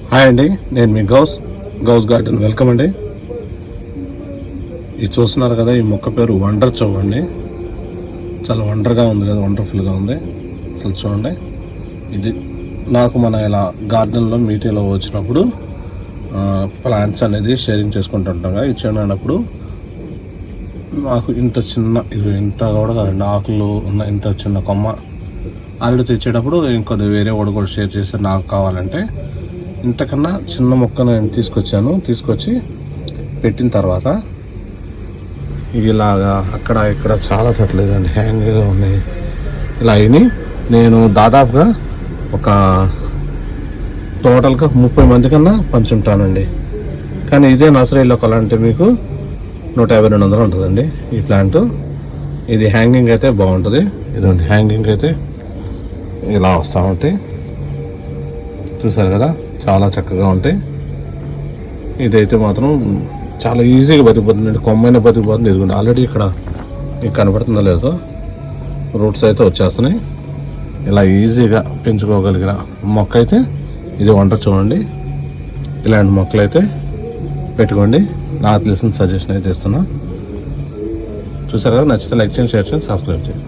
Hi అండి, నేను మీ Ghouse garden welcome అండి. ఇది చూస్తున్నారు కదా, ఈ మొక్క పేరు వండర్ చౌ అండి. చాలా వండర్గా ఉంది కదా, వండర్ఫుల్గా ఉంది. అసలు చూడండి, ఇది నాకు మన ఇలా గార్డెన్లో మీటింగ్లో వచ్చినప్పుడు ప్లాంట్స్ అనేది షేరింగ్ చేసుకుంటుంటాం కదా. ఇది చేయనప్పుడు నాకు ఇంత చిన్న, ఇది ఇంత కూడా కాదండి, ఆకులు ఉన్న ఇంత చిన్న కొమ్మ ఆల్రెడీ తెచ్చేటప్పుడు ఇంకొద్ది వేరే వాడు కూడా షేర్ చేసి నాకు కావాలంటే ఇంతకన్నా చిన్న మొక్క నేను తీసుకొచ్చి పెట్టిన తర్వాత ఇలాగా అక్కడ ఇక్కడ చాలా చెట్లేదండి, హ్యాంగ్గా ఉన్నాయి. ఇలా అయినాయి. నేను దాదాపుగా ఒక టోటల్గా 30 మంది కన్నా పంచుంటానండి. కానీ ఇదే నర్సరీలో కొనాలంటే మీకు 150-200 ఉంటుందండి ఈ ప్లాంట్. ఇది హ్యాంగింగ్ అయితే బాగుంటుంది. ఇదండి హ్యాంగింగ్ అయితే ఇలా వస్తూ ఉంటాయి, చూసారు కదా, చాలా చక్కగా ఉంటాయి. ఇదైతే మాత్రం చాలా ఈజీగా బతికిపోతుందండి, కొమ్మైన బతికిపోతుంది. ఇదిగోండి ఆల్రెడీ ఇక్కడ మీకు కనపడుతుందో లేదో రూట్స్ అయితే వచ్చేస్తున్నాయి. ఇలా ఈజీగా పెంచుకోగలిగిన మొక్క అయితే ఇది వండర్ చూడండి. ఇలాంటి మొక్కలు అయితే పెట్టుకోండి. నాకు తెలిసిన సజెషన్ అయితే ఇస్తున్నా. చూసారు కదా, నచ్చితే లైక్ చేయండి, షేర్ చేయండి, సబ్స్క్రైబ్ చేయండి.